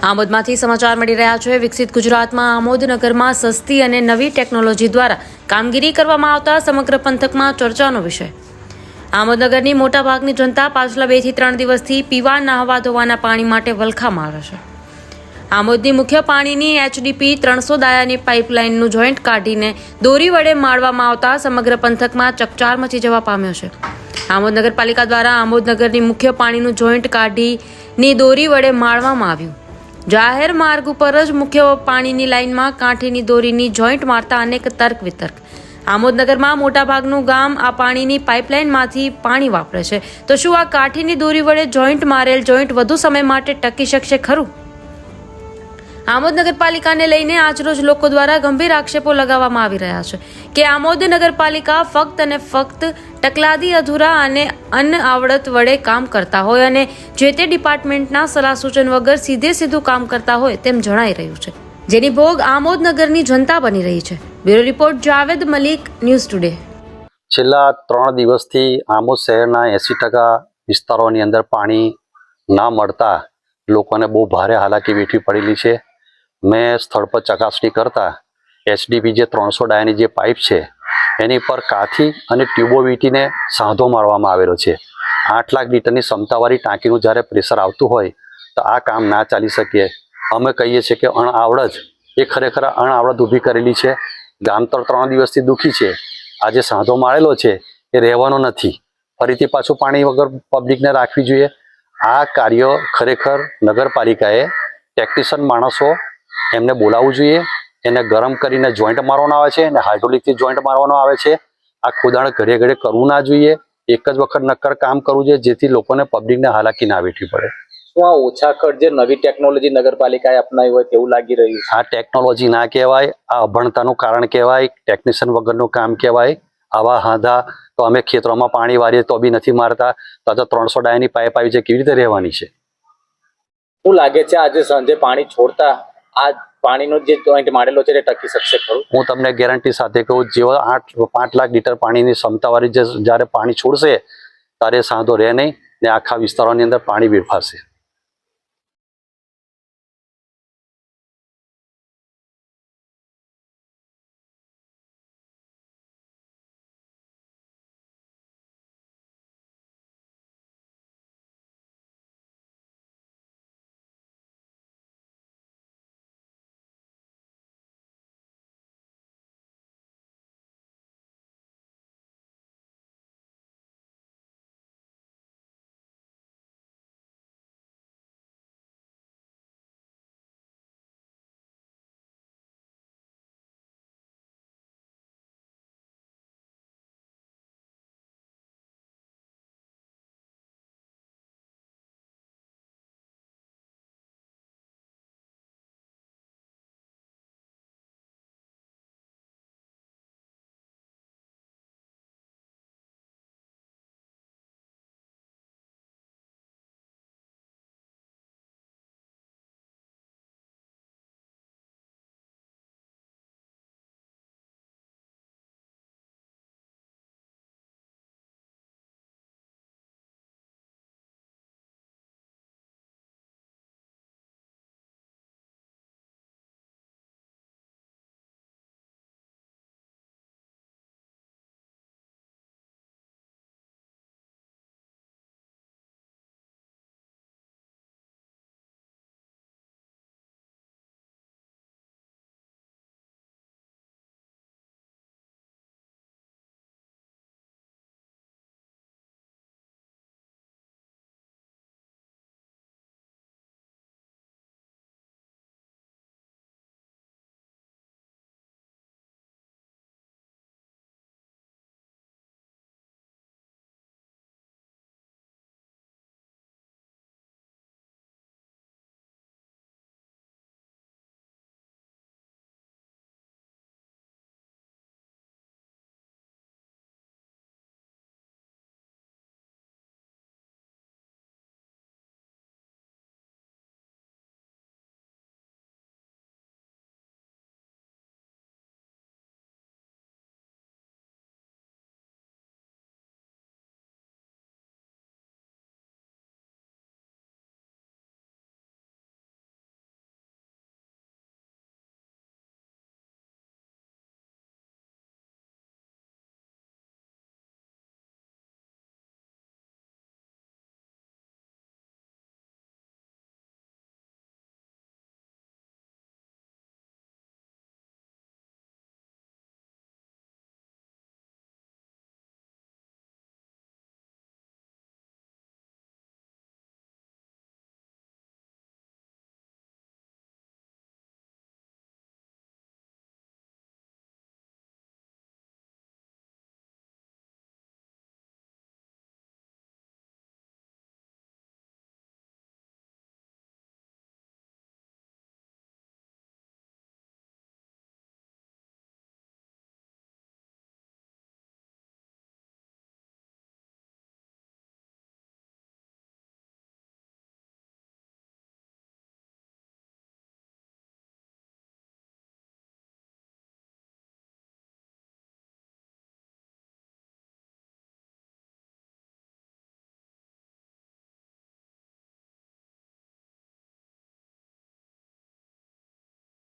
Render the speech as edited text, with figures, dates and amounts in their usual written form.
આમોદમાંથી સમાચાર મળી રહ્યા છે। વિકસિત ગુજરાતમાં આમોદ નગરમાં સસ્તી અને નવી ટેકનોલોજી દ્વારા કામગીરી કરવામાં આવતા સમગ્ર પંથકમાં ચર્ચાનો વિષય। આમોદ નગરની મોટાભાગની જનતા પાછલા 2 થી 3 દિવસથી પીવા નહાવા ધોવાના પાણી માટે વલખામાં આવે છે। આમોદની મુખ્ય પાણીની HDP 300 દાયાની પાઇપલાઇનનું જોઈન્ટ કાઢીને દોરી વડે માળવામાં આવતા સમગ્ર પંથકમાં ચકચાર મચી જવા પામ્યો છે। આમોદ નગરપાલિકા દ્વારા આમોદ નગરની મુખ્ય પાણીનું જોઈન્ટ કાઢીની દોરી વડે માળવામાં આવ્યું। જાહેર માર્ગ ઉપર જ મુખ્ય પાણીની લાઇનમાં કાંઠીની દોરીની જોઈન્ટ મારતા અનેક તર્ક વિતર્ક। આમોદ નગરમાં મોટાભાગનું ગામ આ પાણીની પાઇપલાઇનમાંથી પાણી વાપરે છે, તો શું આ કાંઠીની દોરી વડે જોઈન્ટ મારેલ જોઈન્ટ વધુ સમય માટે ટકી શકશે ખરું? આમોદ નગરપાલિકાને લઈને આજરોજ લોકો દ્વારા ગંભીર આક્ષેપો લગાવવામાં આવી રહ્યા છે કે આમોદ નગરપાલિકા ફક્ત અને ફક્ત તકલાદી અધૂરા અને અનઆવડત વડે કામ કરતા હોય અને જે તે ડિપાર્ટમેન્ટના સલાહ સૂચન વગર સીધું કામ કરતા હોય તેમ જણાઈ રહ્યું છે, જેની ભોગ આમોદ નગરની જનતા બની રહી છે। Bureau report Javed Malik, news today. છેલ્લા 3 દિવસથી આમોદ શહેરના 80% વિસ્તારોની અંદર પાણી ના મળતા લોકોને બહુ ભારે હાલાકી વેઠવી પડેલી છે। મેં સ્થળ પર ચકાસણી કરતા HDP જે 300 ડાયાની જે પાઇપ છે એની પર કાથી અને ટ્યુબો વીંટીને સાંધો મારવામાં આવેલો છે। 8 લાખ લીટરની ક્ષમતાવાળી ટાંકીનું જ્યારે પ્રેશર આવતું હોય તો આ કામ ના ચાલી શકે। અમે કહીએ છીએ કે અણઆવડત એ ખરેખર અણઆવડત ઊભી કરેલી છે। ગામ તો 3 દિવસથી દુઃખી છે। આ જે સાંધો મારેલો છે એ રહેવાનો નથી, ફરીથી પાછું પાણી વગર પબ્લિકને રાખવી જોઈએ। આ કાર્ય ખરેખર નગરપાલિકાએ ટેકનિશિયન માણસો એમને બોલાવવું જોઈએ, એને ગરમ કરીને જોઈન્ટ મારવાનો આવે છે અને હાઇડ્રોલિકથી જોઈન્ટ મારવાનો આવે છે। આ ખોદાણ ઘરે ઘરે કરવું ના જોઈએ, એક જ વખત નક્કર કામ કરવું જોઈએ જેથી લોકોને પબ્લિકને હાલાકી ના વેઠવી પડે। શું આ ઓછા ખર્ચ જે નવી ટેકનોલોજી નગરપાલિકાએ અપનાવી હોય તેવું લાગી રહ્યું છે? આ ટેકનોલોજી ના કહેવાય, આ અભણતાનું કારણ કહેવાય, ટેકનિશિયન વગરનું કામ કહેવાય। આવા હાંધા તો અમે ખેતરોમાં પાણી વારીએ તો બી નથી મારતા, તો 300 ડાયાની પાઇપ આવી છે, કેવી રીતે રહેવાની છે? શું લાગે છે આજે સાંજે પાણી છોડતા આ પાણીનો જે જોઈન્ટ મારેલો છે તે ટકી શકશે ખરું? હું તમને ગેરંટી સાથે કહું, જેવા 5 લાખ લીટર પાણીની ક્ષમતાવાળી જ્યારે પાણી છોડશે ત્યારે સાંધો રહે નહીં ને આખા વિસ્તારોની અંદર પાણી વેડફાશે।